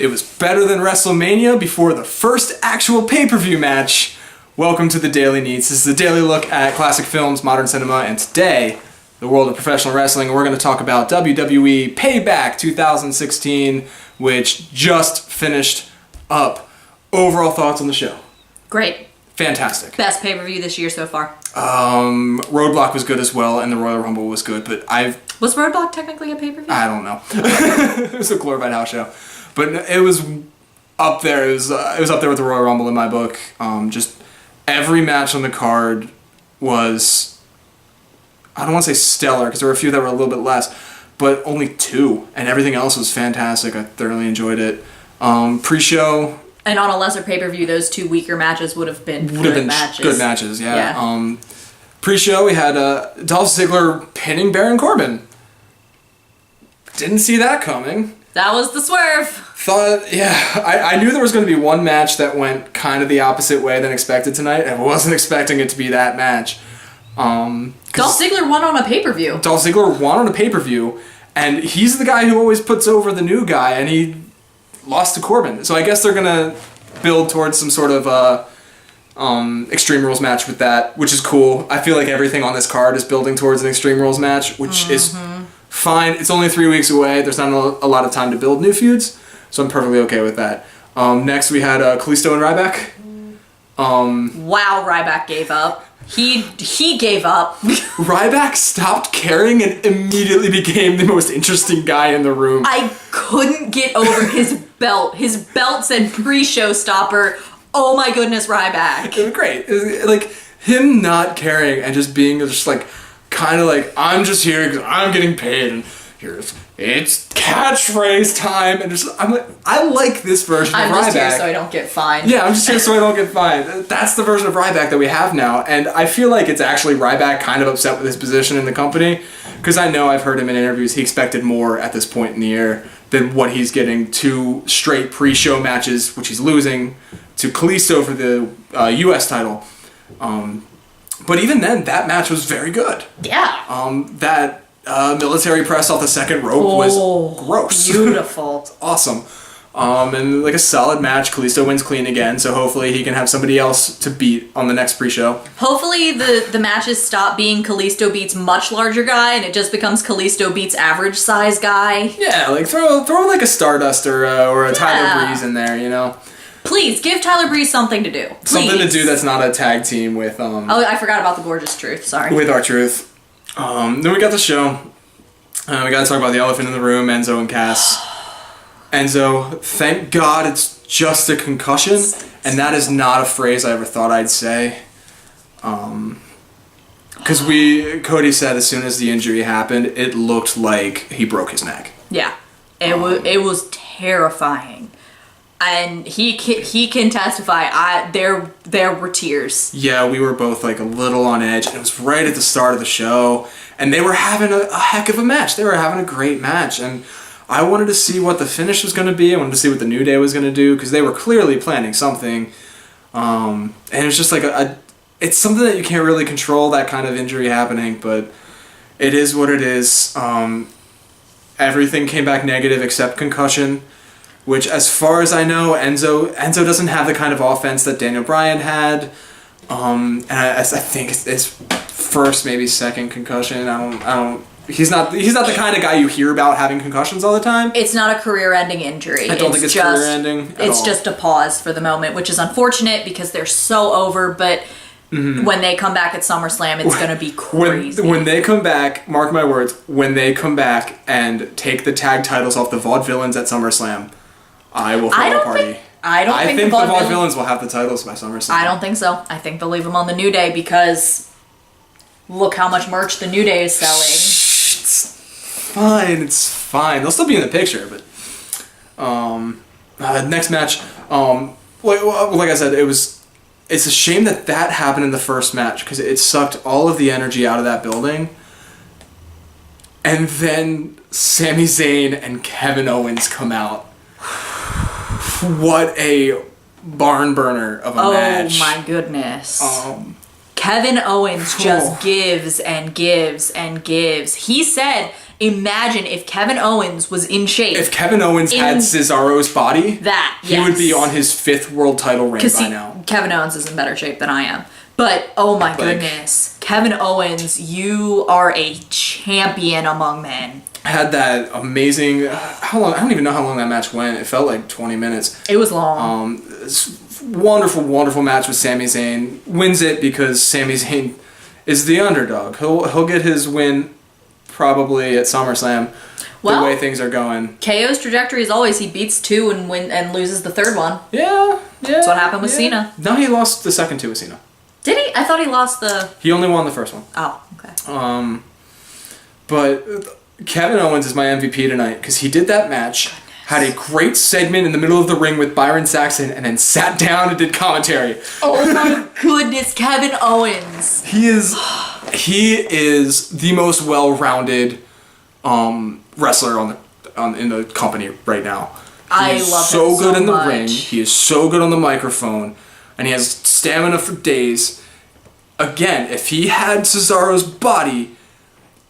It was better than WrestleMania before the first actual pay-per-view match. Welcome to the Daily Neitz. This is a daily look at classic films, modern cinema, and today, the world of professional wrestling. We're going to talk about WWE Payback 2016, which just finished up. Overall thoughts on the show? Great. Fantastic. Best pay-per-view this year so far. Roadblock was good as well, and the Royal Rumble was good, but Was Roadblock technically a pay-per-view? I don't know. It was a glorified house show. But it was up there. It was up there with the Royal Rumble in my book. Just every match on the card was, I don't want to say stellar, because there were a few that were a little bit less, but only two, and everything else was fantastic. I thoroughly enjoyed it. Pre-show... And on a lesser pay-per-view, those two weaker matches would have been good matches. Good matches, yeah. Pre-show, we had Dolph Ziggler pinning Baron Corbin. Didn't see that coming. That was the swerve. I knew there was going to be one match that went kind of the opposite way than expected tonight. I wasn't expecting it to be that match. Dolph Ziggler won on a pay-per-view. Dolph Ziggler won on a pay-per-view, and he's the guy who always puts over the new guy, and he lost to Corbin. So I guess they're going to build towards some sort of Extreme Rules match with that, which is cool. I feel like everything on this card is building towards an Extreme Rules match, which is fine. It's only 3 weeks away. There's not a lot of time to build new feuds, so I'm perfectly okay with that. Next, we had Kalisto and Ryback. Wow, Ryback gave up. He gave up. Ryback stopped caring and immediately became the most interesting guy in the room. I couldn't get over his belt. His belt said pre-showstopper. Oh my goodness, Ryback. It was great. It was, like, him not caring and just being just like, kind of like, I'm just here because I'm getting paid and it's catchphrase time, and just I like this version of Ryback. I'm just here so I don't get fined. Yeah, I'm just here so I don't get fined. That's the version of Ryback that we have now, and I feel like it's actually Ryback kind of upset with his position in the company, because I know I've heard him in interviews, he expected more at this point in the year than what he's getting. 2 straight pre-show matches, which he's losing to Kalisto for the U.S. title. But even then, that match was very good. Yeah. That military press off the second rope was gross. Beautiful. It's awesome. And like a solid match. Kalisto wins clean again, so hopefully he can have somebody else to beat on the next pre-show. Hopefully the matches stop being Kalisto beats much larger guy and it just becomes Kalisto beats average size guy. Yeah, like throw like a Stardust or a Tyler Breeze in there, you know? Please, give Tyler Breeze something to do. Please. Something to do that's not a tag team with... Oh, I forgot about the Gorgeous Truth, sorry. With R-Truth. Then we got the show. We got to talk about the elephant in the room, Enzo and Cass. Enzo, thank God it's just a concussion, and that is not a phrase I ever thought I'd say. Because Cody said as soon as the injury happened, it looked like he broke his neck. Yeah, it was terrifying. And he can testify. There were tears. Yeah, we were both like a little on edge. And it was right at the start of the show, and they were having a heck of a match. They were having a great match, and I wanted to see what the finish was going to be. I wanted to see what the New Day was going to do, because they were clearly planning something. And it's just like it's something that you can't really control, that kind of injury happening, but it is what it is. Everything came back negative except concussion. Which, as far as I know, Enzo doesn't have the kind of offense that Daniel Bryan had, and I think it's his first, maybe second concussion. He's not the kind of guy you hear about having concussions all the time. It's not a career-ending injury. I don't think it's career-ending. It's just a pause for the moment, which is unfortunate because they're so over. But when they come back at SummerSlam, it's going to be crazy. When they come back, mark my words, when they come back and take the tag titles off the Vaudevillains at SummerSlam, I will throw a party. I think the Vaudevillains will have the titles by SummerSlam. I don't think so. I think they'll leave them on the New Day because look how much merch the New Day is selling. It's fine. They'll still be in the picture, but next match. Like I said, it's a shame that happened in the first match because it sucked all of the energy out of that building. And then Sami Zayn and Kevin Owens come out. What a barn burner of a match. Oh my goodness. Kevin Owens just gives and gives and gives. He said imagine if Kevin Owens was in shape. If Kevin Owens had Cesaro's body, he would be on his 5th world title reign by now. Kevin Owens is in better shape than I am. But, oh my goodness. Kevin Owens, you are a champion among men. Had that amazing... how long? I don't even know how long that match went. It felt like 20 minutes. It was long. Wonderful, wonderful match with Sami Zayn. Wins it because Sami Zayn is the underdog. He'll get his win probably at SummerSlam. The way things are going. KO's trajectory is always he beats 2 and loses the 3rd one. Yeah. That's what happened with Cena. No, he lost the second 2 with Cena. Did he? I thought he lost the... He only won the first one. Oh, okay. But Kevin Owens is my MVP tonight because he did that match, had a great segment in the middle of the ring with Byron Saxton, and then sat down and did commentary. Oh my goodness, Kevin Owens. He is the most well-rounded wrestler in the company right now. I love him so good in the much. ring. He is so good on the microphone, and he has stamina for days. Again, if he had Cesaro's body,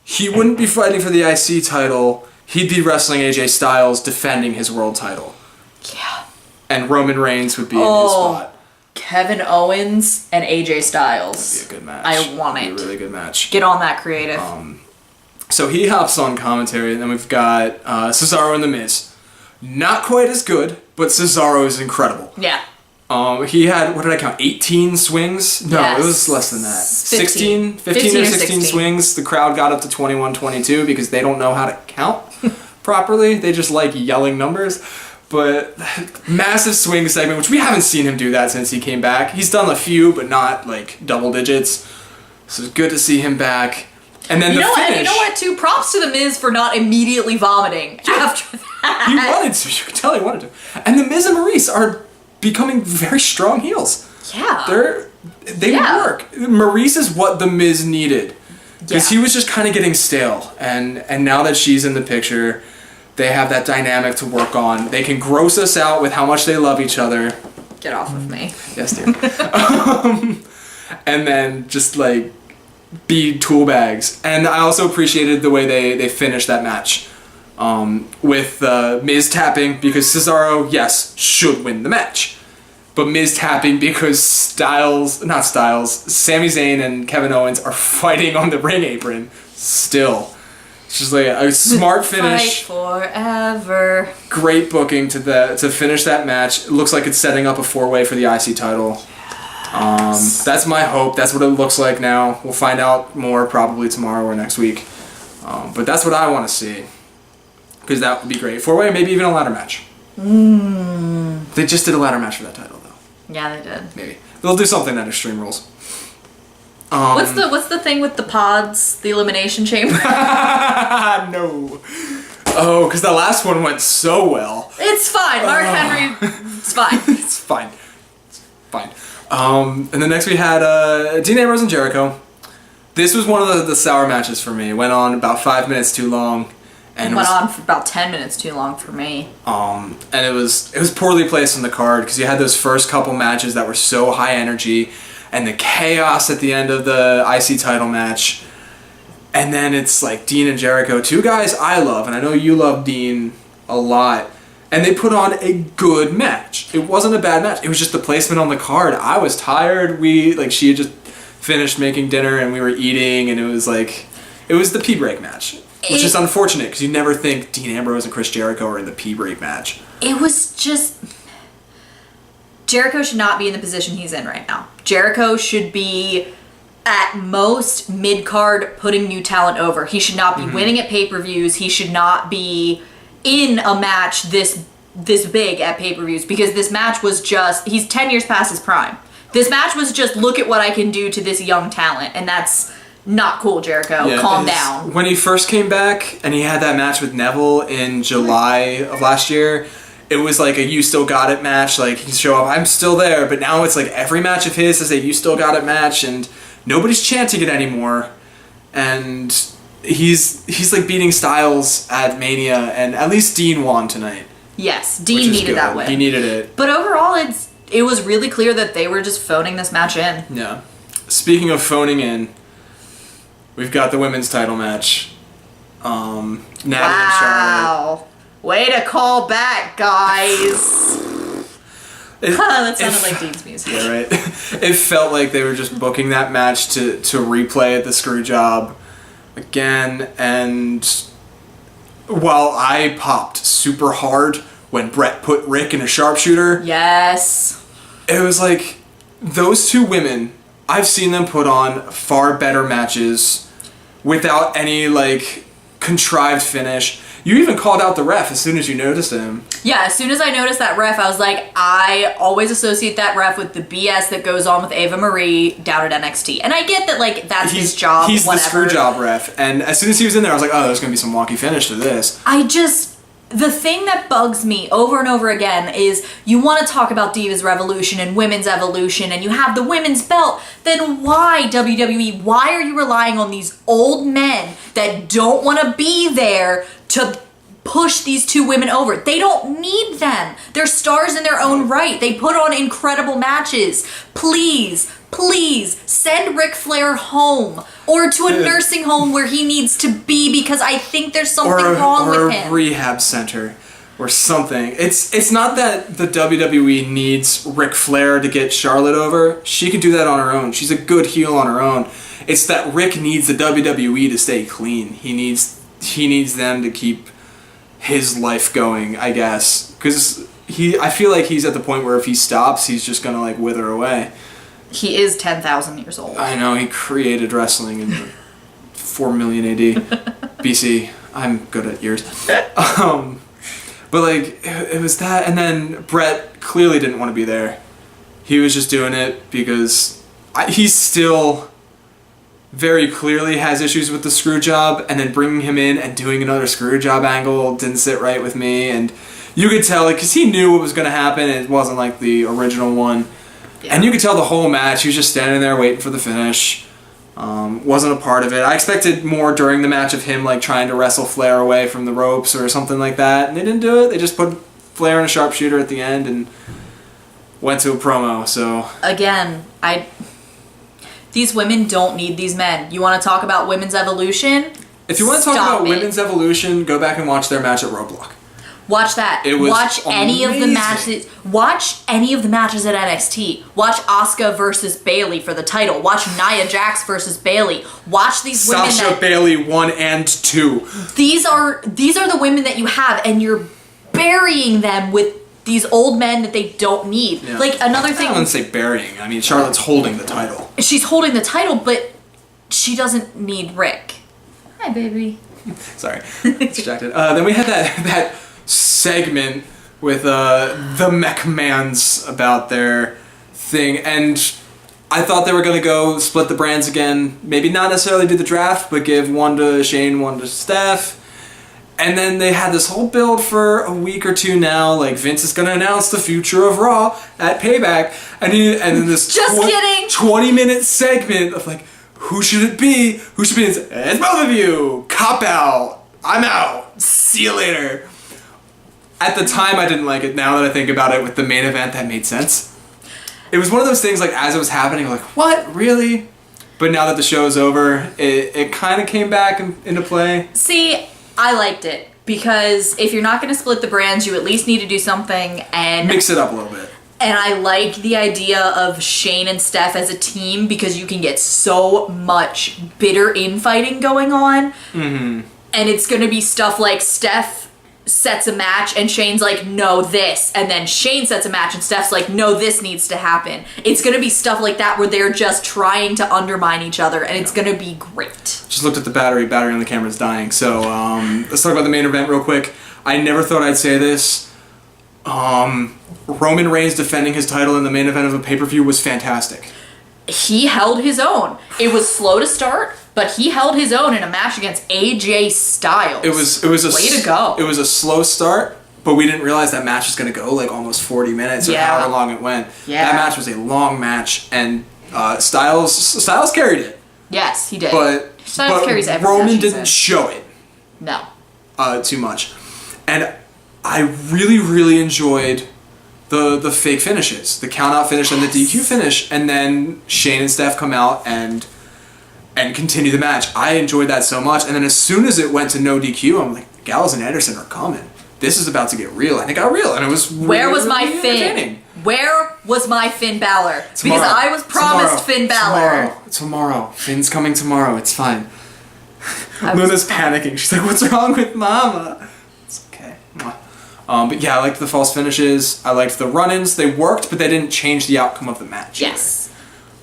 he wouldn't be fighting for the IC title. He'd be wrestling AJ Styles defending his world title. Yeah. And Roman Reigns would be in his spot. Kevin Owens and AJ Styles. It'd be a good match. I want it. It'd be a really good match. Get on that, creative. So he hops on commentary, and then we've got Cesaro and The Miz. Not quite as good, but Cesaro is incredible. Yeah. He had, what did I count, 18 swings? No, yes. It was less than that. 15 or 16 swings. The crowd got up to 21, 22 because they don't know how to count properly. They just like yelling numbers. But massive swing segment, which we haven't seen him do that since he came back. He's done a few, but not like double digits. So it's good to see him back. And then finish. And you know what, too? Props to The Miz for not immediately vomiting after that. He wanted to. You could tell he wanted to. And The Miz and Maurice are becoming very strong heels. Yeah. They work. Maurice is what The Miz needed. Because he was just kind of getting stale. And now that she's in the picture, they have that dynamic to work on. They can gross us out with how much they love each other. Get off of me. Yes, dear. And then just like be tool bags. And I also appreciated the way they finished that match. With Miz tapping because Cesaro, yes, should win the match. But Miz tapping because Sami Zayn and Kevin Owens are fighting on the ring apron still. It's just like a smart finish. Fight forever. Great booking to finish that match. It looks like it's setting up a 4-way for the IC title. Yes. That's my hope. That's what it looks like now. We'll find out more probably tomorrow or next week. But that's what I want to see. Because that would be great. 4-way, maybe even a ladder match. They just did a ladder match for that title, though. Yeah, they did. Maybe. They'll do something at Extreme Rules. What's the thing with the pods, the elimination chamber? No. Oh, because the last one went so well. It's fine. Mark Henry, it's fine. It's fine. It's fine. And then next we had Dean Ambrose and Jericho. This was one of the sour matches for me. It went on about 5 minutes too long. And it went on for about 10 minutes too long for me. And it was poorly placed on the card because you had those first couple matches that were so high energy, and the chaos at the end of the IC title match, and then it's like Dean and Jericho, 2 guys I love, and I know you love Dean a lot, and they put on a good match. It wasn't a bad match. It was just the placement on the card. I was tired. She had just finished making dinner and we were eating, and it was the pee break match. Which is unfortunate because you never think Dean Ambrose and Chris Jericho are in the pee break match. It was just... Jericho should not be in the position he's in right now. Jericho should be, at most, mid-card putting new talent over. He should not be winning at pay-per-views. He should not be in a match this big at pay-per-views because this match was just... He's 10 years past his prime. This match was just, look at what I can do to this young talent, and that's... Not cool, Jericho. Yeah, calm down. When he first came back and he had that match with Neville in July of last year, it was like a you still got it match. Like, he can show up, I'm still there. But now it's like every match of his is a you still got it match, and nobody's chanting it anymore. And he's like beating Styles at Mania, and at least Dean won tonight. Yes, Dean needed that win. He needed it. But overall, it was really clear that they were just phoning this match in. Yeah. Speaking of phoning in, we've got the women's title match. Natalie and Charlotte. Wow. Way to call back, guys. That sounded like Dean's music. Yeah, right. It felt like they were just booking that match to replay the screw job again. And while I popped super hard when Brett put Rick in a sharpshooter, Yes. it was like those two women, I've seen them put on far better matches without any like contrived finish. You even called out the ref as soon as you noticed him. Yeah, as soon as I noticed that ref, I was like, I always associate that ref with the BS that goes on with Ava Marie down at NXT. And I get that, like, that's his job, He's whatever. the screw job ref. And as soon as he was in there, I was like, oh, there's going to be some wonky finish to this. The thing that bugs me over and over again is you want to talk about Divas Revolution and Women's Evolution and you have the women's belt. Then why, WWE, why are you relying on these old men that don't want to be there to push these two women over? They don't need them. They're stars in their own right. They put on incredible matches. Please send Ric Flair home or to a nursing home where he needs to be because I think there's something wrong with him. Or a rehab center or something. It's not that the WWE needs Ric Flair to get Charlotte over. She can do that on her own. She's a good heel on her own. It's that Rick needs the WWE to stay clean. He needs them to keep his life going, I guess. Because I feel like he's at the point where if he stops, he's just gonna like wither away. He is 10,000 years old. I know, he created wrestling in 4 million AD. BC. I'm good at years. But like, it was that, and then Brett clearly didn't want to be there. He was just doing it because he's still very clearly has issues with the screw job, and then bringing him in and doing another screw job angle didn't sit right with me, and you could tell, like, because he knew what was going to happen, it wasn't like the original one. Yeah. And you could tell the whole match, he was just standing there waiting for the finish. Wasn't a part of it. I expected more during the match of him like trying to wrestle Flair away from the ropes or something like that, and they didn't do it. They just put Flair in a sharpshooter at the end and went to a promo. So again, these women don't need these men. You want to talk about women's evolution? If you want to talk about women's evolution, go back and watch their match at Roadblock. Watch that. It was Watch amazing. any of the matches. Watch any of the matches at NXT. Watch Asuka versus Bayley for the title. Watch Nia Jax versus Bayley. Watch these women. Sasha Bayley 1 and 2. These are the women that you have, and you're burying them with these old men that they don't need. Yeah. Like another thing. I wouldn't say burying. I mean, Charlotte's holding the title. She's holding the title, but she doesn't need Rick. Hi, baby. Sorry, distracted. Then we had that segment with the McMahons about their thing, and I thought they were going to go split the brands again. Maybe not necessarily do the draft, but give one to Shane, one to Steph. And then they had this whole build for a week or two now, like Vince is going to announce the future of Raw at Payback, and then this 20-minute segment of like, who should it be? Who should be? It's both of you. Cop out. I'm out. See you later. At the time, I didn't like it. Now that I think about it, with the main event, that made sense. It was one of those things, like, as it was happening, like, what? Really? But now that the show's over, it kind of came back into play. See, I liked it. Because if you're not going to split the brands, you at least need to do something and mix it up a little bit. And I like the idea of Shane and Steph as a team because you can get so much bitter infighting going on. Mm-hmm. And it's going to be stuff like Steph sets a match and Shane's like, no, this. And then Shane sets a match and Steph's like, no, this needs to happen. It's going to be stuff like that where they're just trying to undermine each other, and it's going to be great. Just looked at the battery on the camera's dying. So let's talk about the main event real quick. I never thought I'd say this. Roman Reigns defending his title in the main event of a pay-per-view was fantastic. He held his own. It was slow to start, but he held his own in a match against AJ Styles. It was a way to go. It was a slow start, but we didn't realize that match was going to go like almost 40 minutes or however long it went. Yeah. That match was a long match, and Styles carried it. Yes, he did. But Styles carries every Roman match didn't show it. No. Too much, and I really, really enjoyed the fake finishes, the count out finish and the DQ finish, and then Shane and Steph come out and and continue the match. I enjoyed that so much. And then as soon as it went to no DQ, I'm like, Gallows and Anderson are coming. This is about to get real. And it got real. And it was really, Where was my really Finn? Where was my Finn Balor? Tomorrow. Because I was promised Finn Balor. Tomorrow. Finn's coming tomorrow. It's fine. Luna's panicking. She's like, what's wrong with Mama? It's okay. But yeah, I liked the false finishes. I liked the run-ins. They worked, but they didn't change the outcome of the match. Yes.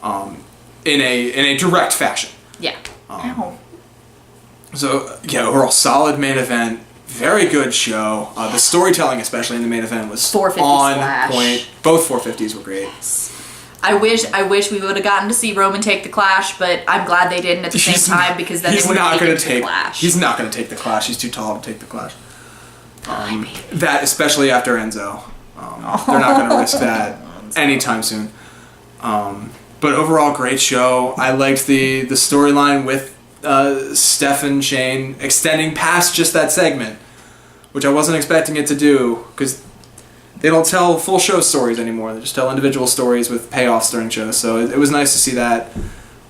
In a direct fashion. Yeah. So yeah, overall solid main event. Very good show. The storytelling, especially in the main event, was 450 on slash. point. Both 450s were great. I wish we would have gotten to see Roman take the Clash, but I'm glad they didn't at the same time because then they would have taken the Clash. He's not going to take the Clash. He's too tall to take the Clash. That especially after Enzo. They're not going to risk that anytime soon. But overall, great show. I liked the storyline with Steph and Shane extending past just that segment, which I wasn't expecting it to do because they don't tell full show stories anymore. They just tell individual stories with payoffs during shows. So it was nice to see that.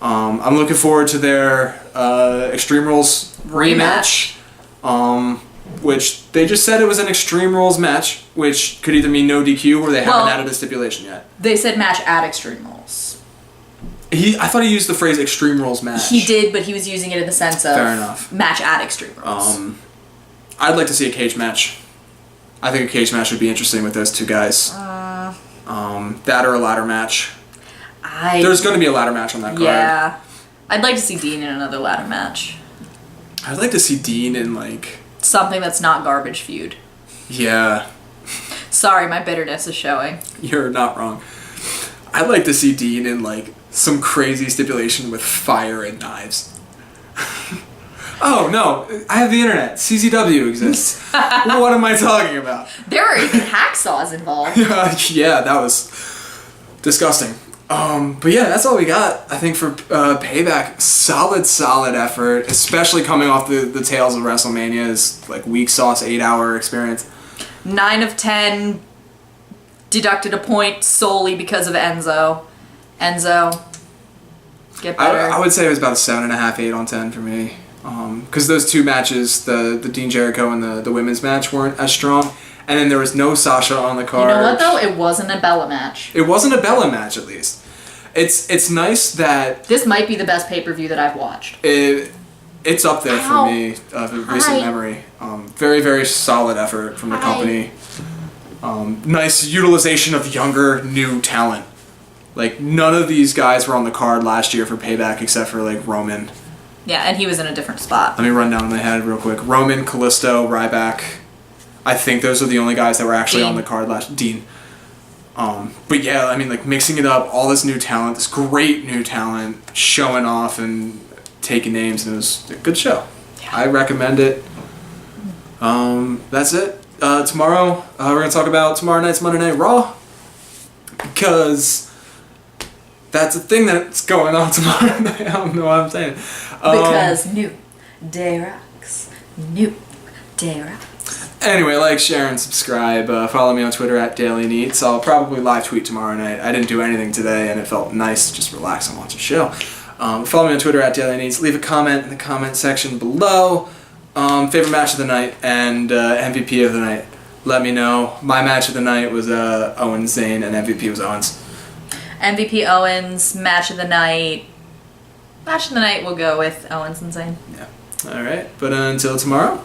I'm looking forward to their Extreme Rules rematch, which they just said it was an Extreme Rules match, which could either mean no DQ or they haven't added a stipulation yet. They said match at Extreme Rules. I thought he used the phrase Extreme Rules match. He did, but he was using it in the sense of fair enough. Match at Extreme Rules. I'd like to see a cage match. I think a cage match would be interesting with those two guys. That or a ladder match. There's going to be a ladder match on that card. Yeah. I'd like to see Dean in another ladder match. I'd like to see Dean in, like... something that's not Garbage Feud. Yeah. Sorry, my bitterness is showing. You're not wrong. I'd like to see Dean in, like, some crazy stipulation with fire and knives. Oh, no. I have the internet. CZW exists. What am I talking about? There are even hacksaws involved. Yeah, that was disgusting. But yeah, that's all we got, I think, for Payback. Solid effort, especially coming off the tails of WrestleMania's, like, weak sauce 8-hour experience. 9 of 10 deducted a point solely because of Enzo. Enzo, get better. I would say it was about a 7.5, 8 on 10 for me. Because those two matches, the Dean Jericho and the women's match, weren't as strong. And then there was no Sasha on the card. You know what, though? It wasn't a Bella match. It wasn't a Bella match, at least. It's nice that... this might be the best pay-per-view that I've watched. It's up there for me, of recent memory. Very, very solid effort from the company. Nice utilization of younger, new talent. Like, none of these guys were on the card last year for Payback except for, like, Roman. Yeah, and he was in a different spot. Let me run down my head real quick. Roman, Kalisto, Ryback. I think those are the only guys that were actually on the card last... Dean. But yeah, I mean, like, mixing it up, all this new talent, this great new talent, showing off and taking names, and it was a good show. Yeah. I recommend it. That's it. Tomorrow, we're going to talk about tomorrow night's Monday Night Raw, because that's a thing that's going on tomorrow night. I don't know what I'm saying. Because New Day Rocks. New Day Rocks. Anyway, like, share, and subscribe. Follow me on Twitter at Daily Neitz. I'll probably live tweet tomorrow night. I didn't do anything today, and it felt nice to just relax and watch a show. Follow me on Twitter at Daily Neitz. Leave a comment in the comment section below. Favorite match of the night and MVP of the night. Let me know. My match of the night was Owens Zayn, and MVP was Owens. MVP Owens, match of the night. Match of the night, we'll go with Owens and Zayn. Yeah. All right. But until tomorrow.